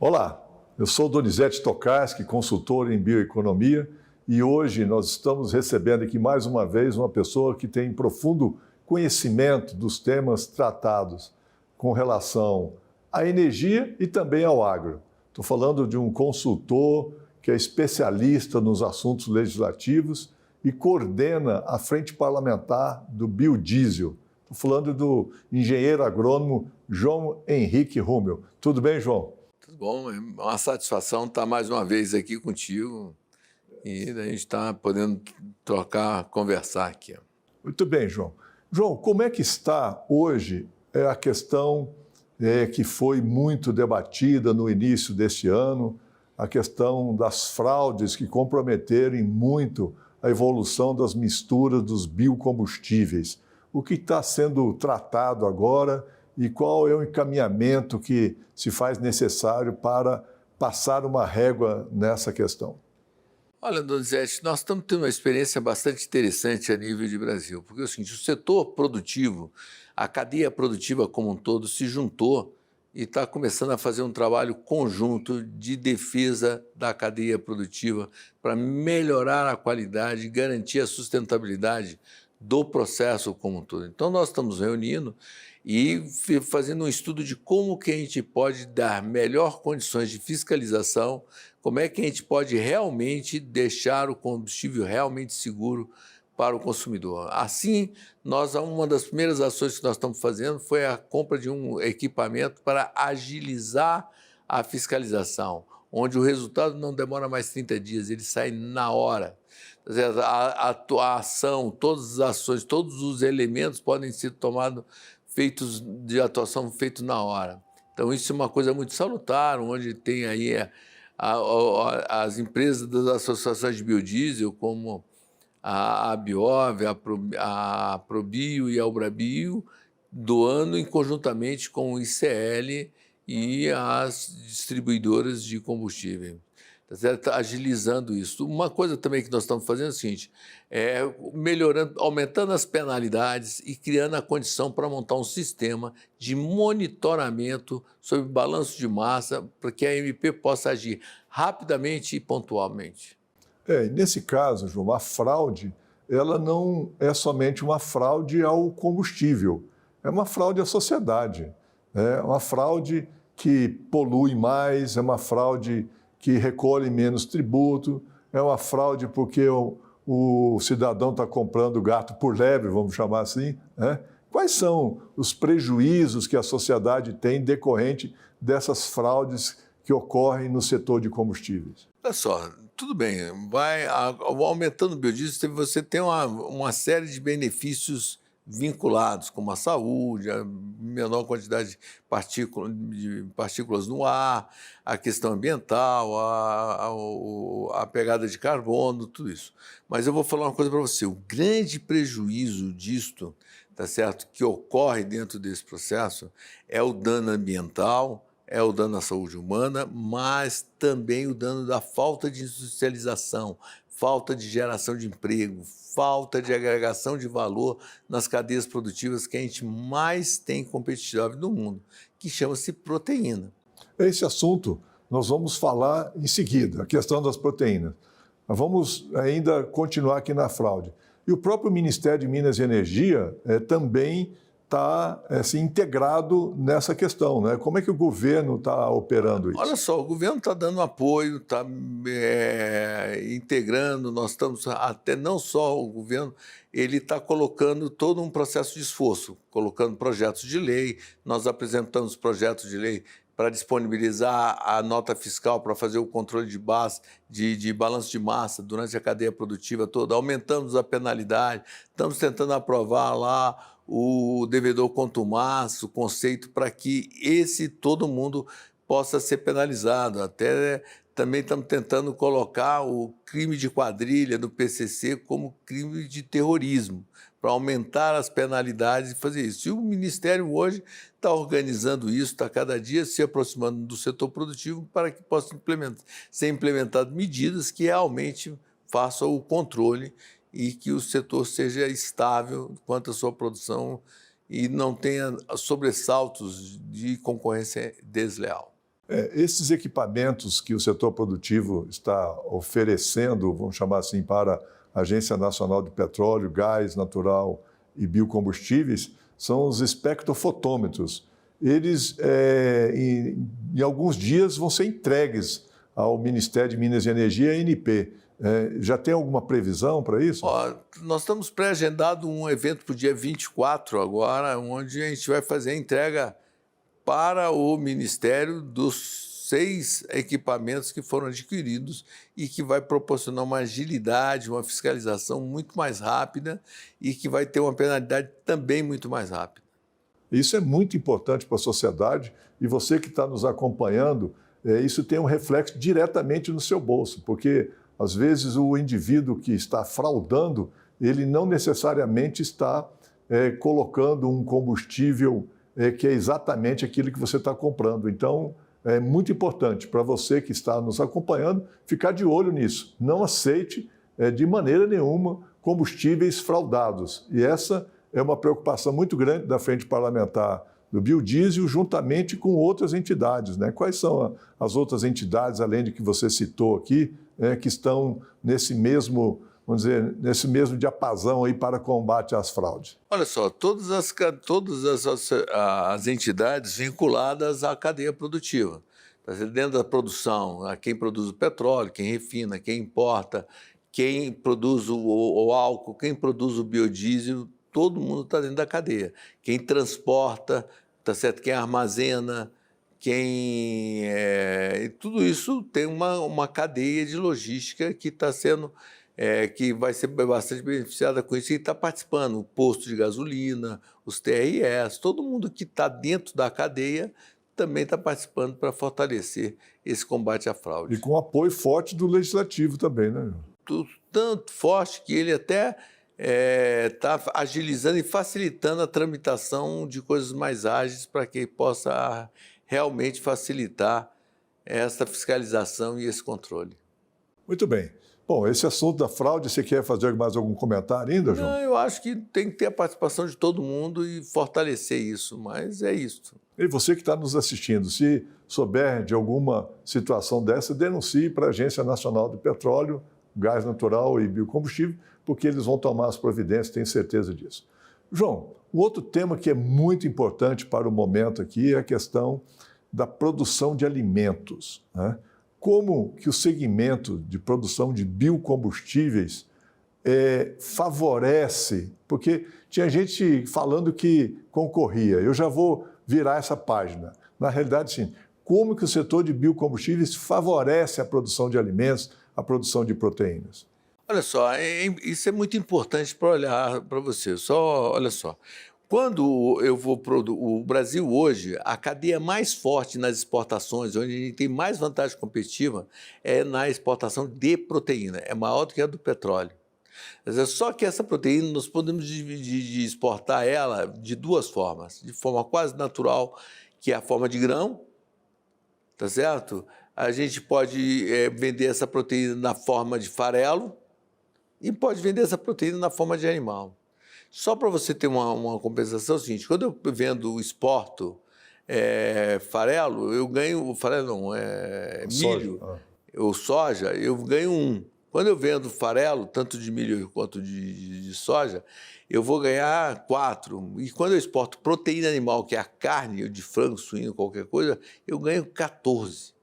Olá, eu sou Donizete Tokarski, consultor em bioeconomia, e hoje nós estamos recebendo aqui mais uma vez uma pessoa que tem profundo conhecimento dos temas tratados com relação à energia e também ao agro. Estou falando de um consultor que é especialista nos assuntos legislativos e coordena a frente parlamentar do biodiesel. Estou falando do engenheiro agrônomo João Henrique Rummel. Tudo bem, João? Tudo bom, é uma satisfação estar mais uma vez aqui contigo e a gente está podendo conversar aqui. Muito bem, João. João, como é que está hoje a questão que foi muito debatida no início deste ano, a questão das fraudes que comprometeram muito a evolução das misturas dos biocombustíveis? O que está sendo tratado agora e qual é o encaminhamento que se faz necessário para passar uma régua nessa questão? Olha, Donizete, nós estamos tendo uma experiência bastante interessante a nível de Brasil, porque é o seguinte, o setor produtivo, a cadeia produtiva como um todo se juntou e está começando a fazer um trabalho conjunto de defesa da cadeia produtiva para melhorar a qualidade e garantir a sustentabilidade do processo como um todo. Então, nós estamos reunindo e fazendo um estudo de como que a gente pode dar melhor condições de fiscalização, como é que a gente pode realmente deixar o combustível realmente seguro para o consumidor. Assim, uma das primeiras ações que nós estamos fazendo foi a compra de um equipamento para agilizar a fiscalização, onde o resultado não demora mais 30 dias, ele sai na hora. A ação, todas as ações, todos os elementos podem ser feitos de atuação feitos na hora. Então, isso é uma coisa muito salutar, onde tem aí as empresas das associações de biodiesel, como a Biov, a Probio e a Ubrabio, doando conjuntamente com o ICL e as distribuidoras de combustível. Tá certo? Agilizando isso. Uma coisa também que nós estamos fazendo é o seguinte, melhorando, aumentando as penalidades e criando a condição para montar um sistema de monitoramento sobre balanço de massa para que a MP possa agir rapidamente e pontualmente. Nesse caso, João, a fraude, ela não é somente uma fraude ao combustível, é uma fraude à sociedade, é uma fraude que polui mais, é uma fraude que recolhe menos tributo, é uma fraude porque o cidadão está comprando gato por lebre, vamos chamar assim, né? Quais são os prejuízos que a sociedade tem decorrente dessas fraudes que ocorrem no setor de combustíveis? Olha só, tudo bem, aumentando o biodiesel, você tem uma série de benefícios vinculados, como a saúde, a menor quantidade de partículas no ar, a questão ambiental, a pegada de carbono, tudo isso. Mas eu vou falar uma coisa para você, o grande prejuízo disto, tá certo, que ocorre dentro desse processo é o dano ambiental, é o dano à saúde humana, mas também o dano da falta de industrialização, falta de geração de emprego, falta de agregação de valor nas cadeias produtivas que a gente mais tem competitividade no mundo, que chama-se proteína. Esse assunto nós vamos falar em seguida, a questão das proteínas. Mas vamos ainda continuar aqui na fraude. E o próprio Ministério de Minas e Energia também está integrado nessa questão, né? Como é que o governo está operando isso? Olha só, o governo está dando apoio, está integrando, nós estamos até não só o governo, ele está colocando todo um processo de esforço, colocando projetos de lei, nós apresentamos projetos de lei para disponibilizar a nota fiscal para fazer o controle de balanço de massa durante a cadeia produtiva toda, aumentamos a penalidade, estamos tentando aprovar lá o devedor contumaz, o conceito para que todo mundo possa ser penalizado. Até também estamos tentando colocar o crime de quadrilha do PCC como crime de terrorismo, para aumentar as penalidades e fazer isso. E o Ministério hoje está organizando isso, está cada dia se aproximando do setor produtivo para que possam ser implementadas medidas que realmente façam o controle e que o setor seja estável quanto à sua produção e não tenha sobressaltos de concorrência desleal. Esses equipamentos que o setor produtivo está oferecendo, vamos chamar assim, para a Agência Nacional de Petróleo, Gás Natural e Biocombustíveis, são os espectrofotômetros. Eles, em alguns dias, vão ser entregues ao Ministério de Minas e Energia, ANP. Já tem alguma previsão para isso? Nós estamos pré-agendado um evento para o dia 24 agora, onde a gente vai fazer a entrega para o Ministério dos 6 equipamentos que foram adquiridos e que vai proporcionar uma agilidade, uma fiscalização muito mais rápida e que vai ter uma penalidade também muito mais rápida. Isso é muito importante para a sociedade e você que está nos acompanhando, isso tem um reflexo diretamente no seu bolso, porque às vezes o indivíduo que está fraudando, ele não necessariamente está colocando um combustível que é exatamente aquilo que você está comprando. Então, é muito importante para você que está nos acompanhando ficar de olho nisso. Não aceite de maneira nenhuma combustíveis fraudados. E essa é uma preocupação muito grande da Frente Parlamentar do Biodiesel, juntamente com outras entidades, né? Quais são as outras entidades, além de que você citou aqui, que estão nesse mesmo, vamos dizer, nesse mesmo diapasão aí para combate às fraudes? Olha só, todas as entidades vinculadas à cadeia produtiva. Dentro da produção, quem produz o petróleo, quem refina, quem importa, quem produz o álcool, quem produz o biodiesel, todo mundo está dentro da cadeia. Quem transporta, tá certo? Quem armazena, tudo isso tem uma cadeia de logística que está sendo, que vai ser bastante beneficiada com isso e está participando. O posto de gasolina, os TRS, todo mundo que está dentro da cadeia também está participando para fortalecer esse combate à fraude. E com apoio forte do Legislativo também, né? Tanto forte que ele até está agilizando e facilitando a tramitação de coisas mais ágeis para que possa realmente facilitar essa fiscalização e esse controle. Muito bem. Bom, esse assunto da fraude, você quer fazer mais algum comentário ainda, João? Não, eu acho que tem que ter a participação de todo mundo e fortalecer isso, mas é isso. E você que está nos assistindo, se souber de alguma situação dessa, denuncie para a Agência Nacional de Petróleo, Gás Natural e Biocombustível, porque eles vão tomar as providências, tenho certeza disso. João, um outro tema que é muito importante para o momento aqui é a questão da produção de alimentos, né? Como que o segmento de produção de biocombustíveis favorece, porque tinha gente falando que concorria, eu já vou virar essa página. Na realidade, sim, como que o setor de biocombustíveis favorece a produção de alimentos, a produção de proteínas? Olha só, isso é muito importante para olhar para você. Olha só, quando o Brasil hoje, a cadeia mais forte nas exportações, onde a gente tem mais vantagem competitiva, é na exportação de proteína, é maior do que a do petróleo. Só que essa proteína nós podemos de exportar ela de 2 formas, de forma quase natural, que é a forma de grão, tá certo? A gente pode vender essa proteína na forma de farelo e pode vender essa proteína na forma de animal. Só para você ter uma compensação, é o seguinte, quando eu exporto farelo, eu ganho, farelo não, milho ou soja, eu ganho 1. Quando eu vendo farelo, tanto de milho quanto de soja, eu vou ganhar 4. E quando eu exporto proteína animal, que é a carne de frango, suíno, qualquer coisa, eu ganho 14.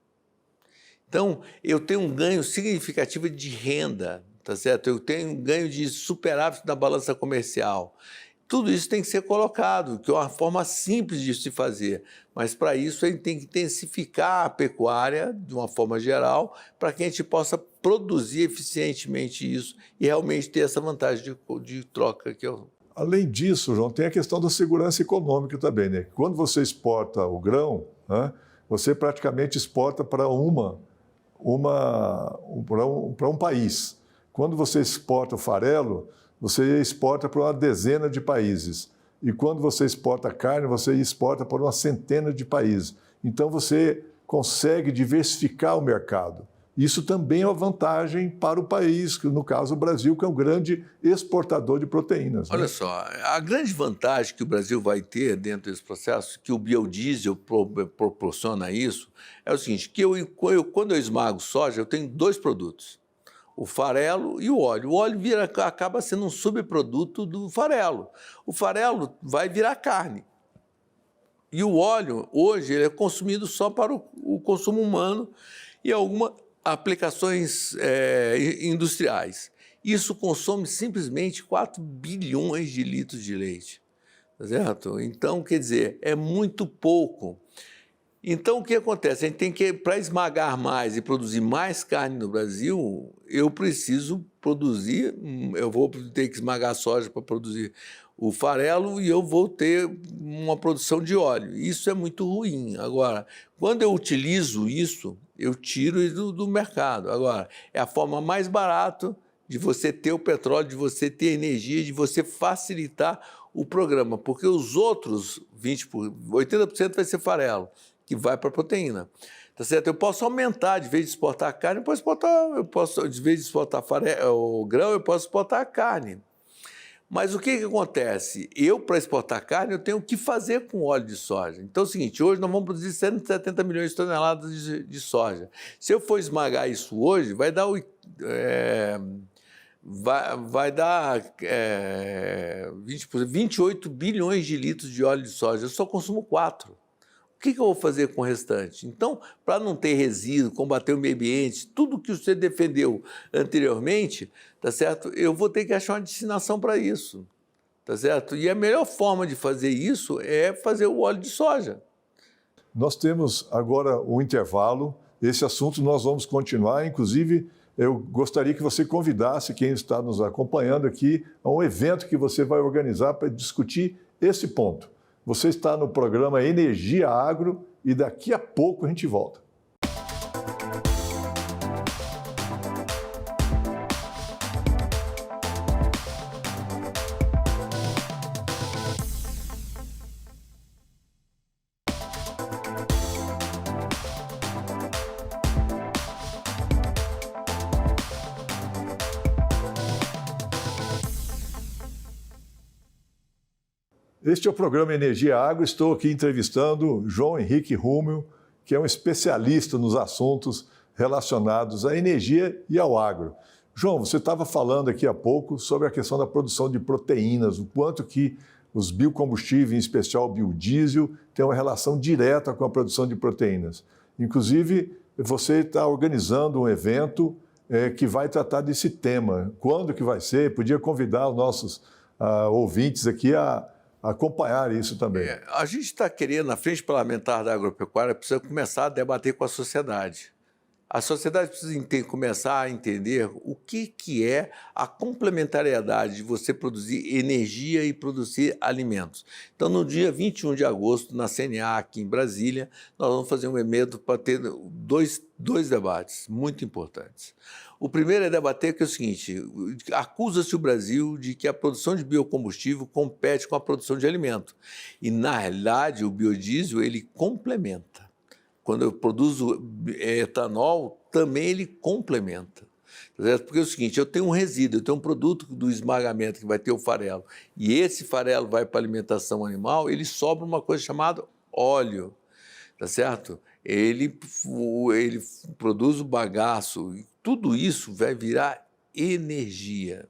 Então, eu tenho um ganho significativo de renda, tá certo? Eu tenho um ganho de superávit na balança comercial. Tudo isso tem que ser colocado, que é uma forma simples de se fazer, mas para isso a gente tem que intensificar a pecuária de uma forma geral, para que a gente possa produzir eficientemente isso e realmente ter essa vantagem de troca que eu... Além disso, João, tem a questão da segurança econômica também, né? Quando você exporta o grão, né, você praticamente exporta para um país. Quando você exporta o farelo, você exporta para uma dezena de países. E quando você exporta carne, você exporta para uma centena de países. Então, você consegue diversificar o mercado. Isso também é uma vantagem para o país, que no caso o Brasil, que é um grande exportador de proteínas. Olha só, a grande vantagem que o Brasil vai ter dentro desse processo, que o biodiesel proporciona isso, é o seguinte, que quando eu esmago soja, eu tenho dois produtos, o farelo e o óleo. O óleo acaba sendo um subproduto do farelo. O farelo vai virar carne. E o óleo, hoje, ele é consumido só para o consumo humano e algumas aplicações industriais. Isso consome simplesmente 4 bilhões de litros de leite, tá certo? Então, quer dizer, é muito pouco. Então, o que acontece? A gente tem que, para esmagar mais e produzir mais carne no Brasil, eu preciso produzir, eu vou ter que esmagar soja para produzir o farelo e eu vou ter uma produção de óleo. Isso é muito ruim. Agora, quando eu utilizo isso, eu tiro isso do mercado. Agora, é a forma mais barata de você ter o petróleo, de você ter energia, de você facilitar o programa, porque os outros 80% vai ser farelo, que vai para a proteína. Tá certo? Eu posso aumentar, de vez de exportar a carne, de vez de exportar o grão, eu posso exportar a carne. Mas o que acontece? Eu, para exportar carne, eu tenho que fazer com óleo de soja. Então é o seguinte, hoje nós vamos produzir 170 milhões de toneladas de soja. Se eu for esmagar isso hoje, vai dar 28 bilhões de litros de óleo de soja. Eu só consumo 4. O que eu vou fazer com o restante? Então, para não ter resíduo, combater o meio ambiente, tudo que você defendeu anteriormente, tá certo? Eu vou ter que achar uma destinação para isso, tá certo? E a melhor forma de fazer isso é fazer o óleo de soja. Nós temos agora um intervalo. Esse assunto nós vamos continuar, inclusive eu gostaria que você convidasse quem está nos acompanhando aqui a um evento que você vai organizar para discutir esse ponto. Você está no programa Energia Agro e daqui a pouco a gente volta. Este é o programa Energia Agro. Estou aqui entrevistando João Henrique Rúmel, que é um especialista nos assuntos relacionados à energia e ao agro. João, você estava falando aqui há pouco sobre a questão da produção de proteínas, o quanto que os biocombustíveis, em especial o biodiesel, têm uma relação direta com a produção de proteínas. Inclusive, você está organizando um evento que vai tratar desse tema. Quando que vai ser? Podia convidar os nossos ouvintes aqui a acompanhar isso também. A gente está querendo, na Frente Parlamentar da Agropecuária, precisa começar a debater com a sociedade. A sociedade precisa começar a entender o que é a complementariedade de você produzir energia e produzir alimentos. Então, no dia 21 de agosto, na CNA, aqui em Brasília, nós vamos fazer um evento para ter dois debates muito importantes. O primeiro é debater que é o seguinte, acusa-se o Brasil de que a produção de biocombustível compete com a produção de alimento. E, na realidade, o biodiesel, ele complementa. Quando eu produzo etanol, também ele complementa. Porque é o seguinte, eu tenho um resíduo, eu tenho um produto do esmagamento que vai ter o farelo, e esse farelo vai para a alimentação animal, ele sobra uma coisa chamada óleo, tá certo? Ele produz o bagaço, e tudo isso vai virar energia.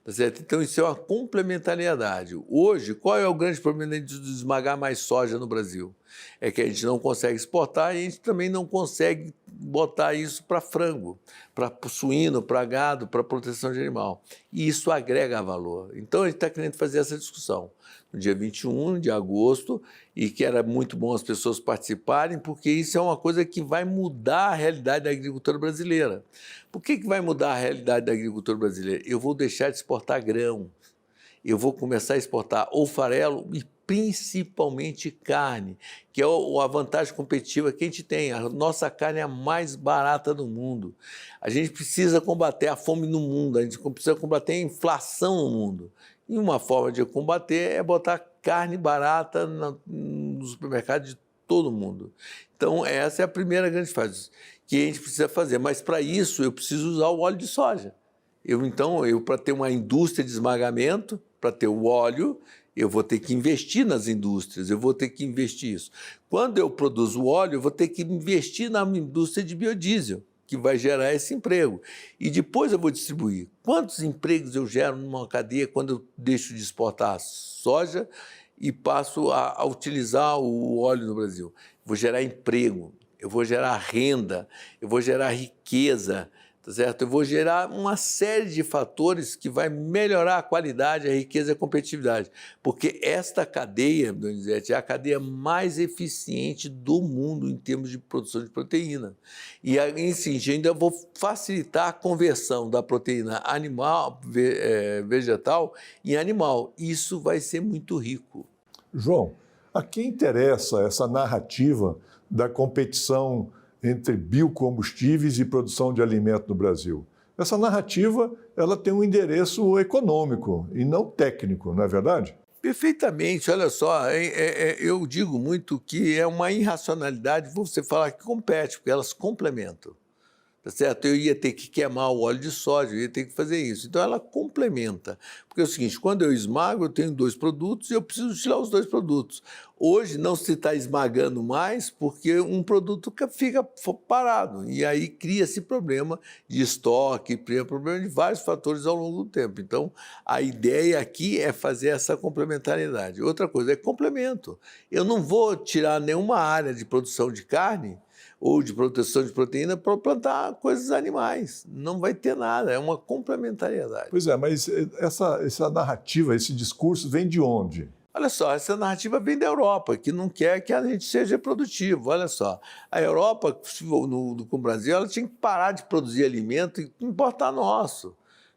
Tá certo? Então, isso é uma complementariedade. Hoje, qual é o grande problema de esmagar mais soja no Brasil? É que a gente não consegue exportar e a gente também não consegue botar isso para frango, para suíno, para gado, para proteção de animal. E isso agrega valor. Então, a gente está querendo fazer essa discussão no dia 21 de agosto e que era muito bom as pessoas participarem, porque isso é uma coisa que vai mudar a realidade da agricultura brasileira. Por que vai mudar a realidade da agricultura brasileira? Eu vou deixar de exportar grão, eu vou começar a exportar ou farelo e principalmente carne, que é a vantagem competitiva que a gente tem. A nossa carne é a mais barata do mundo. A gente precisa combater a fome no mundo, a gente precisa combater a inflação no mundo. E uma forma de combater é botar carne barata no supermercado de todo mundo. Então, essa é a primeira grande fase que a gente precisa fazer. Mas, para isso, eu preciso usar o óleo de soja. Para ter uma indústria de esmagamento, para ter o óleo, eu vou ter que investir nas indústrias, eu vou ter que investir isso. Quando eu produzo o óleo, eu vou ter que investir na indústria de biodiesel, que vai gerar esse emprego. E depois eu vou distribuir. Quantos empregos eu gero numa cadeia quando eu deixo de exportar soja e passo a utilizar o óleo no Brasil? Vou gerar emprego, eu vou gerar renda, eu vou gerar riqueza, tá certo? Eu vou gerar uma série de fatores que vai melhorar a qualidade, a riqueza e a competitividade. Porque esta cadeia, Donizete, é a cadeia mais eficiente do mundo em termos de produção de proteína. E, assim, ainda vou facilitar a conversão da proteína animal, vegetal em animal. Isso vai ser muito rico. João, a quem interessa essa narrativa da competição entre biocombustíveis e produção de alimento no Brasil? Essa narrativa, ela tem um endereço econômico e não técnico, não é verdade? Perfeitamente, olha só, eu digo muito que é uma irracionalidade você falar que compete, porque elas complementam. Tá certo? Eu ia ter que queimar o óleo de soja, eu ia ter que fazer isso. Então, ela complementa. Porque é o seguinte, quando eu esmago, eu tenho 2 produtos e eu preciso tirar os 2 produtos. Hoje, não se está esmagando mais porque um produto fica parado. E aí cria-se problema de estoque, cria problema de vários fatores ao longo do tempo. Então, a ideia aqui é fazer essa complementariedade. Outra coisa é complemento. Eu não vou tirar nenhuma área de produção de carne ou de proteção de proteína para plantar coisas animais. Não vai ter nada, é uma complementariedade. Pois é, mas essa narrativa, esse discurso vem de onde? Olha só, essa narrativa vem da Europa, que não quer que a gente seja produtivo. Olha só, a Europa, com o Brasil, ela tinha que parar de produzir alimento e importar nosso.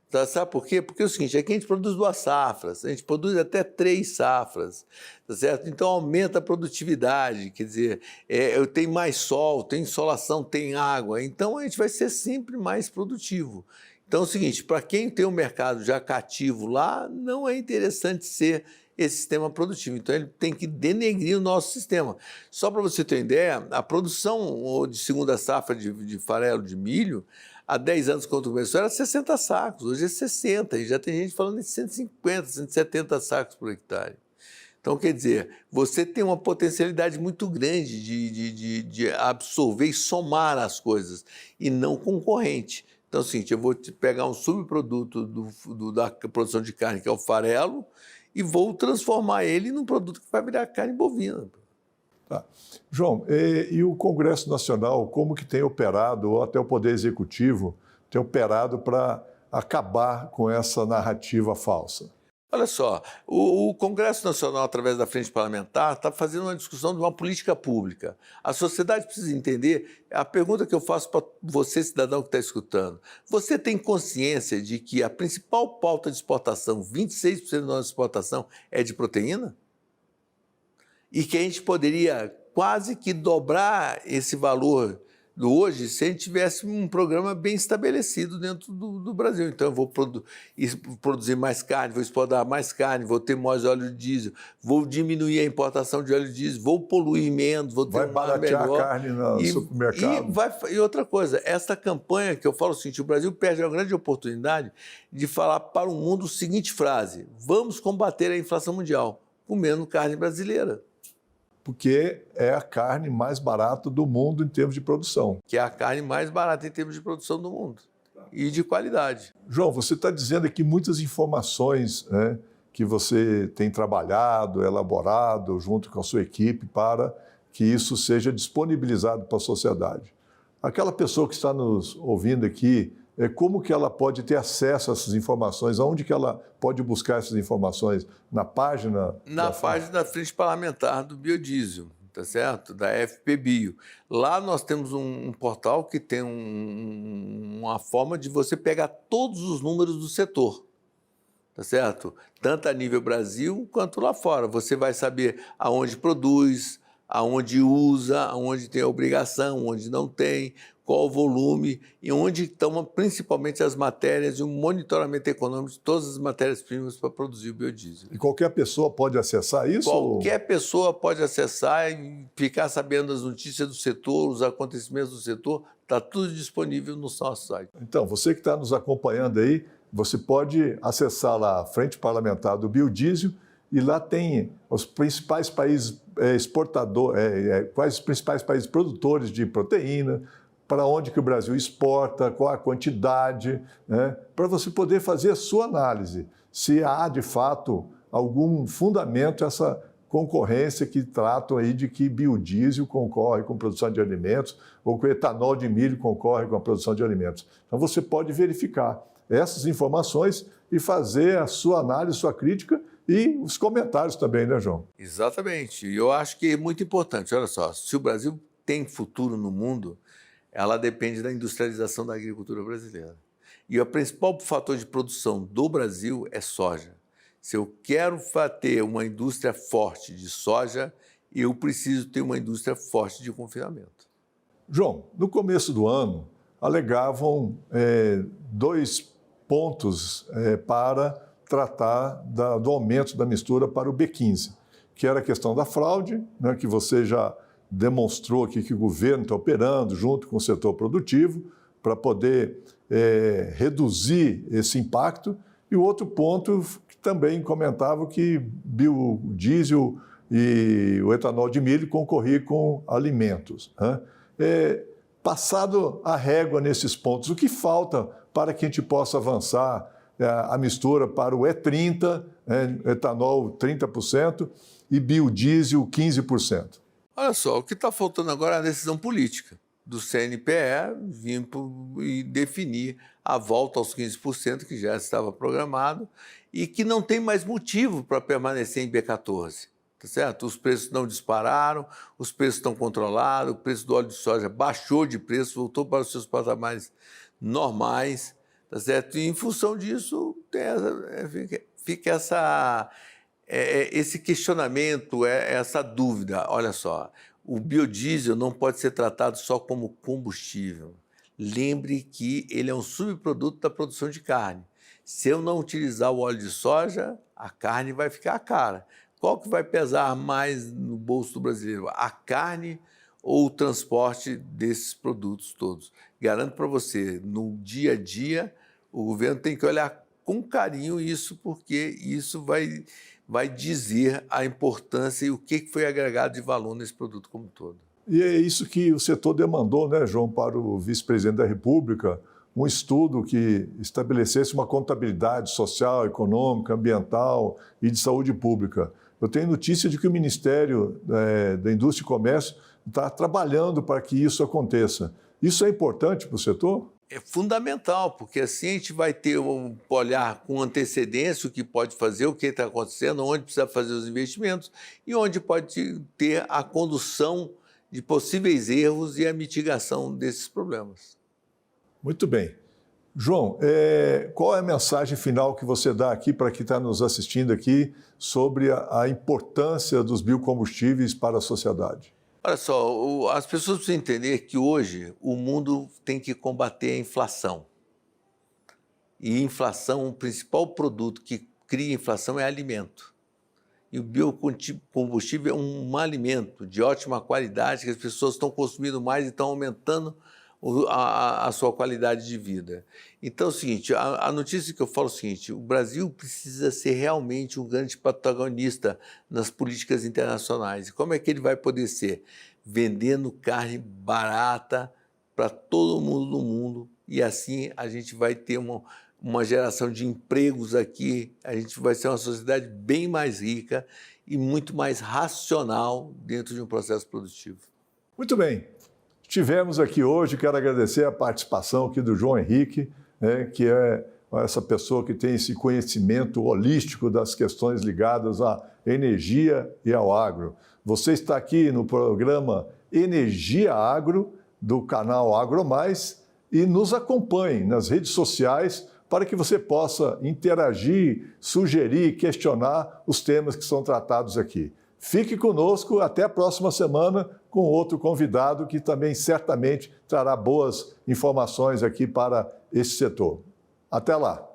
Tá, sabe por quê? Porque é o seguinte, aqui a gente produz 2 safras, a gente produz até 3 safras, tá certo? Então aumenta a produtividade, quer dizer, eu tenho mais sol, tem insolação, tem água, então a gente vai ser sempre mais produtivo. Então é o seguinte, para quem tem um mercado já cativo lá, não é interessante ser esse sistema produtivo. Então ele tem que denegrir o nosso sistema. Só para você ter uma ideia, a produção de segunda safra de farelo de milho, há 10 anos, quando começou, era 60 sacos, hoje é 60, e já tem gente falando de 150, 170 sacos por hectare. Então, quer dizer, você tem uma potencialidade muito grande de absorver e somar as coisas, e não concorrente. Então, é o seguinte, eu vou pegar um subproduto da produção de carne, que é o farelo, e vou transformar ele num produto que vai virar carne bovina. Tá. João, e o Congresso Nacional, como que tem operado, ou até o Poder Executivo, tem operado para acabar com essa narrativa falsa? Olha só, o Congresso Nacional, através da Frente Parlamentar, está fazendo uma discussão de uma política pública. A sociedade precisa entender, a pergunta que eu faço para você, cidadão que está escutando, você tem consciência de que a principal pauta de exportação, 26% da nossa exportação, é de proteína? E que a gente poderia quase que dobrar esse valor do hoje se a gente tivesse um programa bem estabelecido dentro do Brasil. Então, eu vou produzir mais carne, vou exportar mais carne, vou ter mais óleo de diesel, vou diminuir a importação de óleo de diesel, vou poluir menos, vou ter vai baratear a carne no supermercado. E outra coisa, essa campanha que eu falo o seguinte, o Brasil perde a grande oportunidade de falar para o mundo a seguinte frase: vamos combater a inflação mundial comendo carne brasileira. Porque é a carne mais barata do mundo em termos de produção. Que é a carne mais barata em termos de produção do mundo. E de qualidade. João, você está dizendo aqui muitas informações, né, que você tem trabalhado, elaborado junto com a sua equipe para que isso seja disponibilizado para a sociedade. Aquela pessoa que está nos ouvindo aqui, como que ela pode ter acesso a essas informações? Aonde que ela pode buscar essas informações? Na página? Na página da Frente Parlamentar do Biodiesel, tá certo? Da FPBio. Lá nós temos um portal que tem uma forma de você pegar todos os números do setor, tá certo? Tanto a nível Brasil quanto lá fora. Você vai saber aonde produz, aonde usa, aonde tem a obrigação, onde não tem, qual o volume e onde estão principalmente as matérias e um monitoramento econômico de todas as matérias-primas para produzir o biodiesel. E qualquer pessoa pode acessar isso? Qualquer pessoa pode acessar e ficar sabendo as notícias do setor, os acontecimentos do setor, está tudo disponível no nosso site. Então, você que está nos acompanhando aí, você pode acessar lá a Frente Parlamentar do Biodiesel e lá tem os principais países quais os principais países produtores de proteína, para onde que o Brasil exporta, qual a quantidade, né, para você poder fazer a sua análise, se há, de fato, algum fundamento essa concorrência que tratam aí de que biodiesel concorre com produção de alimentos ou que o etanol de milho concorre com a produção de alimentos. Então, você pode verificar essas informações e fazer a sua análise, sua crítica e os comentários também, né, João? Exatamente. E eu acho que é muito importante. Olha só, se o Brasil tem futuro no mundo, ela depende da industrialização da agricultura brasileira. E o principal fator de produção do Brasil é soja. Se eu quero ter uma indústria forte de soja, eu preciso ter uma indústria forte de confinamento. João, no começo do ano, alegavam 2 pontos para tratar do aumento da mistura para o B15, que era a questão da fraude, né, que você já demonstrou aqui que o governo está operando junto com o setor produtivo para poder reduzir esse impacto. E o outro ponto que também comentava que biodiesel e o etanol de milho concorriam com alimentos, né? Passado a régua nesses pontos, o que falta para que a gente possa avançar a mistura para o E30, etanol 30% e biodiesel 15%? Olha só, o que está faltando agora é a decisão política do CNPE vir e definir a volta aos 15%, que já estava programado, e que não tem mais motivo para permanecer em B14. Tá certo? Os preços não dispararam, os preços estão controlados, o preço do óleo de soja baixou de preço, voltou para os seus patamares normais, tá certo? E em função disso, fica esse questionamento, essa dúvida. Olha só, o biodiesel não pode ser tratado só como combustível. Lembre que ele é um subproduto da produção de carne. Se eu não utilizar o óleo de soja, a carne vai ficar cara. Qual que vai pesar mais no bolso do brasileiro? A carne ou o transporte desses produtos todos? Garanto para você, no dia a dia, o governo tem que olhar com carinho isso, porque isso vai dizer a importância e o que foi agregado de valor nesse produto como um todo. E é isso que o setor demandou, né, João, para o vice-presidente da República, um estudo que estabelecesse uma contabilidade social, econômica, ambiental e de saúde pública. Eu tenho notícia de que o Ministério da Indústria e Comércio está trabalhando para que isso aconteça. Isso é importante para o setor? É fundamental, porque assim a gente vai ter olhar com antecedência o que pode fazer, o que está acontecendo, onde precisa fazer os investimentos e onde pode ter a condução de possíveis erros e a mitigação desses problemas. Muito bem. João, qual é a mensagem final que você dá aqui para quem está nos assistindo aqui sobre a importância dos biocombustíveis para a sociedade? Olha só, as pessoas precisam entender que hoje o mundo tem que combater a inflação. E inflação, o principal produto que cria inflação é alimento. E o biocombustível é um alimento de ótima qualidade, que as pessoas estão consumindo mais e estão aumentando a sua qualidade de vida. Então é o seguinte, a notícia que eu falo é o seguinte, o Brasil precisa ser realmente um grande protagonista nas políticas internacionais. E como é que ele vai poder ser? Vendendo carne barata para todo mundo no mundo, e assim a gente vai ter uma geração de empregos aqui, a gente vai ser uma sociedade bem mais rica e muito mais racional dentro de um processo produtivo. Muito bem. Estivemos aqui hoje, quero agradecer a participação aqui do João Henrique, que é essa pessoa que tem esse conhecimento holístico das questões ligadas à energia e ao agro. Você está aqui no programa Energia Agro, do canal Agro Mais, e nos acompanhe nas redes sociais para que você possa interagir, sugerir, questionar os temas que são tratados aqui. Fique conosco até a próxima semana com outro convidado que também certamente trará boas informações aqui para esse setor. Até lá!